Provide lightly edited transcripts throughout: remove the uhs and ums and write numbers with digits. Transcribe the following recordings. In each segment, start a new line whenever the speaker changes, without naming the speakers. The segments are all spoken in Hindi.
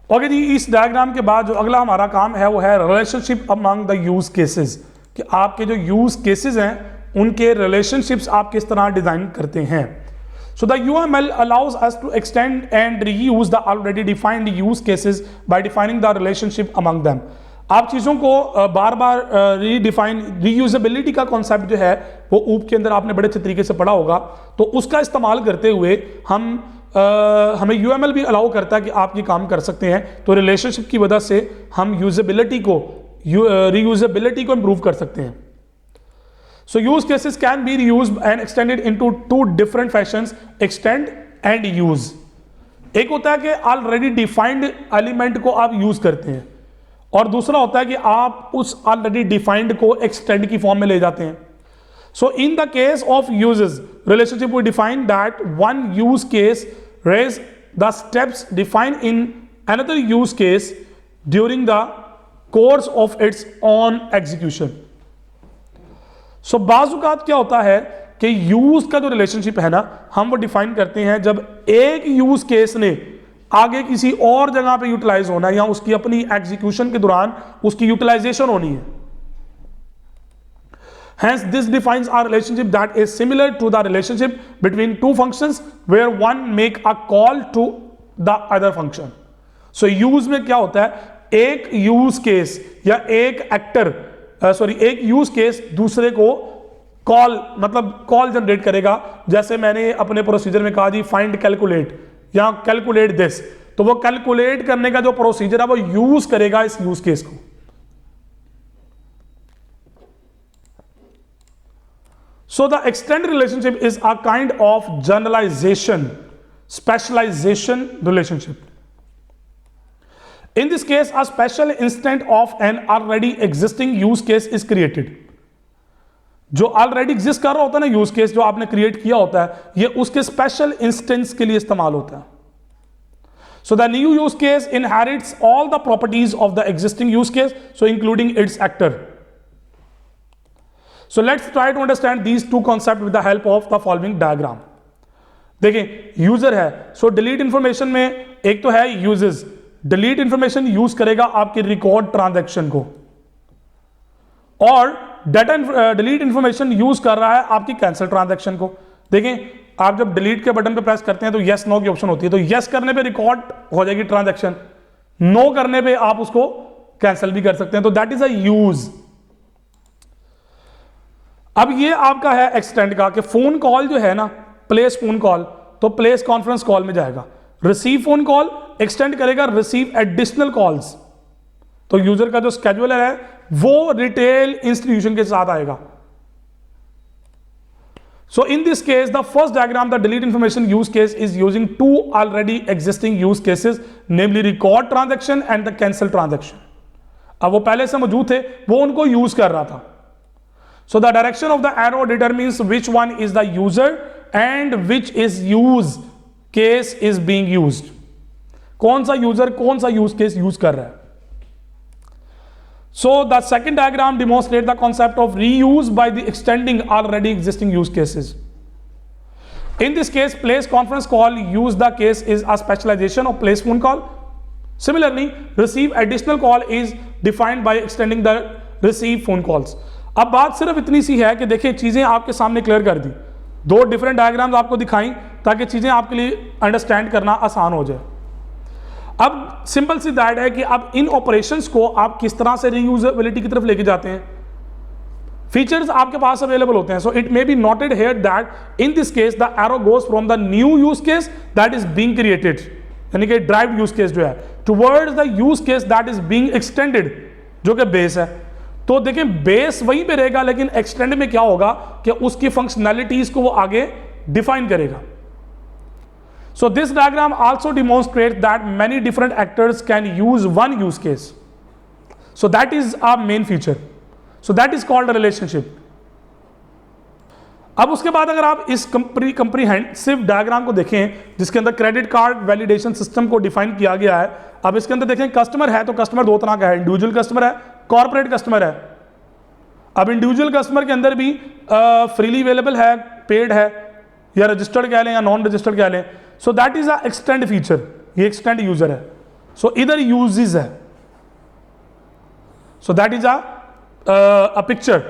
ओके जी, इस डायग्राम के बाद जो अगला हमारा काम है वो है relationship among the use cases, कि आपके जो यूज केसेस हैं उनके रिलेशनशिप्स आप किस तरह डिजाइन करते हैं। So the UML allows us to extend and reuse the already defined use cases by defining the relationship among them। आप चीज़ों को बार बार रीडिफाइन, रीयूजेबिलिटी का कॉन्सेप्ट जो है वो ऊप के अंदर आपने बड़े अच्छे तरीके से पढ़ा होगा, तो उसका इस्तेमाल करते हुए हमें UML भी अलाउ करता है कि आप ये काम कर सकते हैं। तो रिलेशनशिप की वजह से हम यूजेबिलिटी को, रीयूजेबिलिटी को इंप्रूव कर सकते हैं। So use cases can be reused and extended into two different fashions, extend and use। एक होता है कि ऑलरेडी डिफाइंड एलिमेंट को आप यूज करते हैं, और दूसरा होता है कि आप उस ऑलरेडी डिफाइंड को एक्सटेंड की फॉर्म में ले जाते हैं। So in the case of uses relationship, we define that one use case raise the steps defined in another use case during the course of its own execution। सो बाजुकात क्या होता है कि यूज का जो रिलेशनशिप है ना, हम वो डिफाइन करते हैं जब एक यूज केस ने आगे किसी और जगह पे यूटिलाइज होना है या उसकी अपनी एग्जीक्यूशन के दौरान उसकी यूटिलाइजेशन होनी है। Hence this defines our relationship that is similar to the relationship between two functions where one make a call to the other function। so use में क्या होता है, एक यूज केस या एक एक्टर एक यूज केस दूसरे को कॉल, मतलब कॉल जनरेट करेगा। जैसे मैंने अपने प्रोसीजर में कहा जी फाइंड कैलकुलेट या कैलकुलेट दिस, तो वो कैलकुलेट करने का जो प्रोसीजर है वो यूज करेगा इस यूज केस को। So the extend relationship is a kind of generalisation, specialisation relationship. In this case, a special instant of an already existing use case is created। जो ऑलरेडी एग्जिस्ट कर रहा होता है ना यूज केस, जो आपने क्रिएट किया होता है, ये उसके स्पेशल इंस्टेंस के लिए इस्तेमाल होता है। So the new use case inherits all the properties of the existing use case, so including its actor. So let's try to understand these two concept with the help of the following diagram. देखिए यूजर है, सो डिलीट इंफॉर्मेशन में एक तो है यूजेस, डिलीट इंफॉर्मेशन यूज करेगा आपकी रिकॉर्ड ट्रांजैक्शन को, और डाटा डिलीट इंफॉर्मेशन यूज कर रहा है आपकी कैंसिल ट्रांजैक्शन को। देखें, आप जब डिलीट के बटन पे प्रेस करते हैं तो यस नो की ऑप्शन होती है, तो यस करने पे रिकॉर्ड हो जाएगी ट्रांजैक्शन, नो करने पे आप उसको कैंसिल भी कर सकते हैं, तो दैट इज अ यूज। अब ये आपका है एक्सटेंड का, कि फोन कॉल जो है ना, प्लेस फोन कॉल, तो प्लेस कॉन्फ्रेंस कॉल में जाएगा। रिसीव फोन कॉल एक्सटेंड करेगा रिसीव एडिशनल कॉल्स, तो यूजर का जो स्केड्यूलर है वो रिटेल इंस्टीट्यूशन के साथ आएगा। So in this case the first diagram, the delete information use case is using to already existing use cases, namely record transaction and the cancel transaction. अब वो पहले से मौजूद थे, वो उनको यूज कर रहा था। So the direction of the arrow determines which one is the user and which is use case is being used. कौन सा यूजर कौन सा यूज केस यूज कर रहा है। So the second diagram demonstrate the concept of reuse by the extending already existing use cases. In this case place conference call use the case is a specialisation of place phone call. Similarly receive additional call is defined by extending the receive phone calls. अब बात सिर्फ इतनी सी है कि देखिए चीजें आपके सामने क्लियर कर दी, दो डिफरेंट डायग्राम्स आपको दिखाई ताकि चीजें आपके लिए अंडरस्टैंड करना आसान हो जाए। अब सिंपल सी दैट है कि अब इन ऑपरेशंस को आप किस तरह से रीयूजेबिलिटी की तरफ लेके जाते हैं। फीचर्स आपके पास अवेलेबल होते हैं, so it may be noted here that in this case the arrow goes from the new use case that is being created, यानी कि ड्राइव्ड यूज केस जो है, towards the use case that is being extended, जो कि बेस है। तो देखें बेस वहीं पे रहेगा, लेकिन एक्सटेंड में क्या होगा कि उसकी फंक्शनैलिटीज को वो आगे डिफाइन करेगा। So this diagram also demonstrates that many different actors can use one use case. So that is our main feature. So that is called a relationship. अब उसके बाद अगर आप इस कंप्रीहेंसिव डायग्राम को देखें जिसके अंदर क्रेडिट कार्ड वैलिडेशन सिस्टम को डिफाइन किया गया है। अब इसके अंदर देखें कस्टमर है, तो कस्टमर दो तरह का है, इंडिविजुअल कस्टमर है, कॉर्पोरेट कस्टमर है। अब इंडिविजुअल कस्टमर के अंदर भी फ्रीली अवेलेबल है, पेड है, या रजिस्टर्ड कह लें या नॉन रजिस्टर्ड कह लें। सो that is a extend feature, ये एक्सटेंड यूजर है। सो इधर यूजेस है, सो that is a picture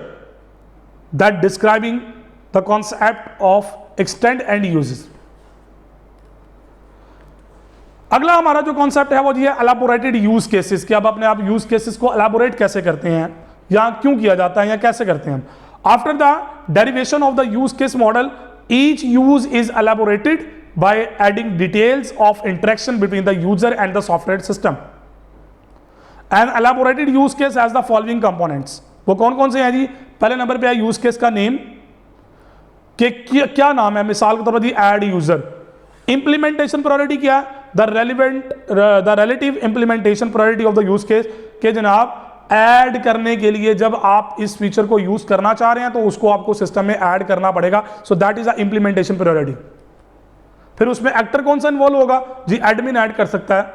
that describing the concept of extend and uses. अगला हमारा जो कॉन्सेप्ट है वो ये एलाबोरेटेड यूज केसेस, कि अब अपने आप यूज केसेस को एलाबोरेट कैसे करते हैं या क्यों किया जाता है या कैसे करते हैं। After the derivation of the use case model, each use is elaborated by adding details of interaction between the user and the software system. An elaborated use case has the following components. वो कौन कौन से हैं जी? पहले नंबर पे है यूज केस का नेम, कि क्या नाम है, मिसाल के तौर पर ऐड यूजर। इंप्लीमेंटेशन प्रायोरिटी क्या है? The relative implementation priority of the use case, के जनाब ऐड करने के लिए जब आप इस फीचर को यूज करना चाह रहे हैं तो उसको आपको सिस्टम में ऐड करना पड़ेगा। सो that is the implementation priority. फिर उसमें एक्टर कौन सा इन्वॉल्व होगा जी? एडमिन ऐड कर सकता है,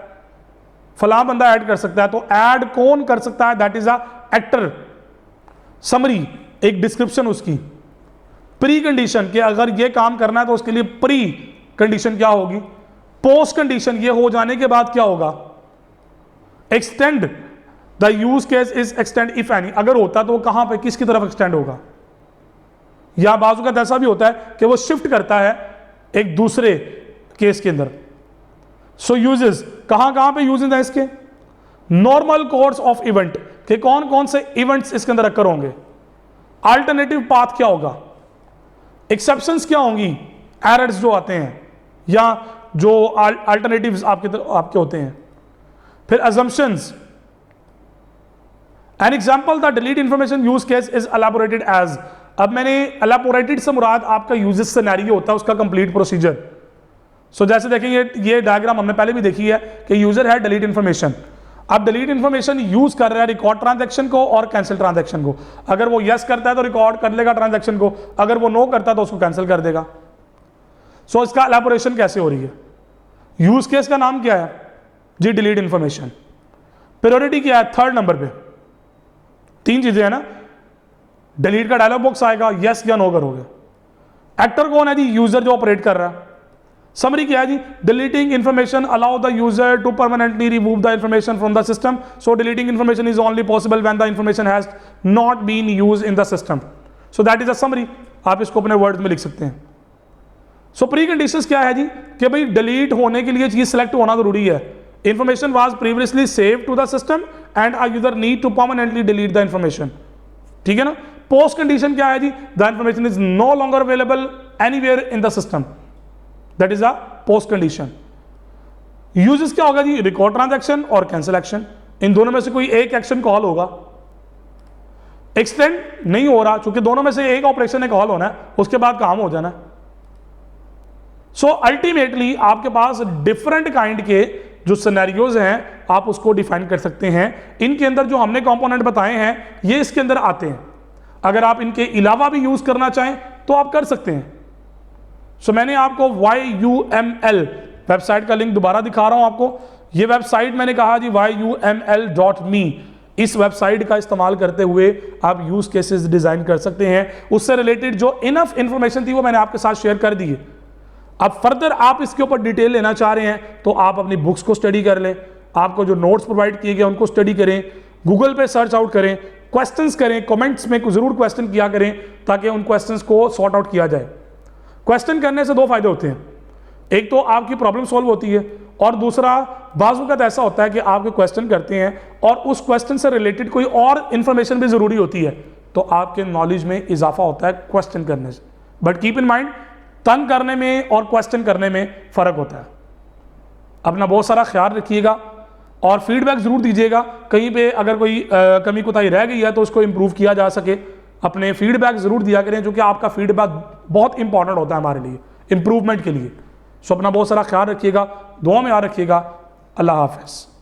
फलां बंदा ऐड कर सकता है, तो ऐड कौन कर सकता है? That is a actor. Summary, एक डिस्क्रिप्शन उसकी। प्री कंडीशन, कि अगर ये काम करना है तो उसके लिए प्री कंडीशन क्या होगी? पोस्ट कंडीशन, ये हो जाने के बाद क्या होगा? Extend, the use case is extend if any, अगर होता तो वो कहां पे, किसकी तरफ एक्सटेंड होगा? या बाजू का ऐसा भी होता है कि वो शिफ्ट करता है एक दूसरे केस के अंदर। सो यूजेस, कहां पे यूजेस है इसके? नॉर्मल कोर्स ऑफ इवेंट, कि कौन कौन से इवेंट्स इसके अंदर अकर होंगे। अल्टरनेटिव पाथ क्या होगा? एक्सेप्शंस क्या होंगी? एरर्स जो आते हैं या जो अल्टरनेटिव्स आपके होते हैं। फिर assumptions, an example the delete information use case is elaborated as, अब मैंने elaborated से मुराद आपका यूजेस सिनेरियो होता है, उसका कंप्लीट प्रोसीजर। सो जैसे देखेंगे ये डायग्राम हमने पहले भी देखी है कि यूजर है डिलीट इंफॉर्मेशन। अब डिलीट इंफॉर्मेशन यूज कर रहा है रिकॉर्ड ट्रांजैक्शन को और कैंसिल ट्रांजैक्शन को। अगर वो यस करता है तो रिकॉर्ड कर लेगा ट्रांजैक्शन को, अगर वो नो करता है तो उसको कैंसिल कर देगा। सो इसका एलाबोरेशन कैसे हो रही है? यूज केस का नाम क्या है जी? Delete information. प्रायोरिटी क्या है? थर्ड नंबर पे। तीन चीजें है ना, डिलीट का डायलॉग बॉक्स आएगा, यस या नो करोगे। एक्टर कौन है जी? यूजर जो ऑपरेट कर रहा है। समरी क्या है जी? Deleting information allow the user to permanently remove the information from the system. So deleting information is only possible when the information has not been used in the system. So that is a summary, आप इसको अपने वर्ड्स में लिख सकते हैं। सो प्री कंडीशंस क्या है जी? कि भाई डिलीट होने के लिए चीज सिलेक्ट होना जरूरी है। Information was previously save to the system and a user need to permanently delete the information. ठीक है ना? पोस्ट कंडीशन क्या है जी? The information is no longer available anywhere in the system, that is a post condition. Uses क्या होगा जी? रिकॉर्ड ट्रांजैक्शन और कैंसिल एक्शन, इन दोनों में से कोई एक एक्शन कॉल होगा। एक्सटेंड नहीं हो रहा क्योंकि दोनों में से एक ऑपरेशन ने कॉल होना है, उसके बाद काम हो जाना है। सो अल्टीमेटली आपके पास डिफरेंट काइंड के जो सिनेरियोज हैं आप उसको डिफाइन कर सकते हैं। इनके अंदर जो हमने कंपोनेंट बताए हैं ये इसके अंदर आते हैं। अगर आप इनके अलावा भी यूज करना चाहें तो आप कर सकते हैं। सो मैंने आपको YUML वेबसाइट का लिंक दोबारा दिखा रहा हूं आपको। ये वेबसाइट मैंने कहा जी YUML.me, इस वेबसाइट का इस्तेमाल करते हुए आप यूज केसेस डिजाइन कर सकते हैं। उससे रिलेटेड जो इनफ इंफॉर्मेशन थी वो मैंने आपके साथ शेयर कर दी है। अब फर्दर आप इसके ऊपर डिटेल लेना चाह रहे हैं तो आप अपनी बुक्स को स्टडी कर लें, आपको जो नोट्स प्रोवाइड किए गए उनको स्टडी करें, गूगल पे सर्च आउट करें, क्वेश्चंस करें, कमेंट्स में जरूर क्वेश्चन किया करें ताकि उन क्वेश्चंस को सॉर्ट आउट किया जाए। क्वेश्चन करने से दो फायदे होते हैं, एक तो आपकी प्रॉब्लम सॉल्व होती है और दूसरा बाज़ वक़्त ऐसा होता है कि आपके क्वेश्चन करते हैं और उस क्वेश्चन से रिलेटेड कोई और इन्फॉर्मेशन भी ज़रूरी होती है तो आपके नॉलेज में इजाफा होता है क्वेश्चन करने से। बट कीप इन माइंड, तंग करने में और क्वेश्चन करने में फ़र्क होता है। अपना बहुत सारा ख्याल रखिएगा और फीडबैक ज़रूर दीजिएगा। कहीं पे अगर कोई कमी कोताही रह गई है तो उसको इम्प्रूव किया जा सके। अपने फीडबैक ज़रूर दिया करें, जो कि आपका फीडबैक बहुत इंपॉर्टेंट होता है हमारे लिए इम्प्रूवमेंट के लिए। सो अपना बहुत सारा ख्याल रखिएगा, दुआ में याद रखिएगा। अल्लाह हाफ़िज़।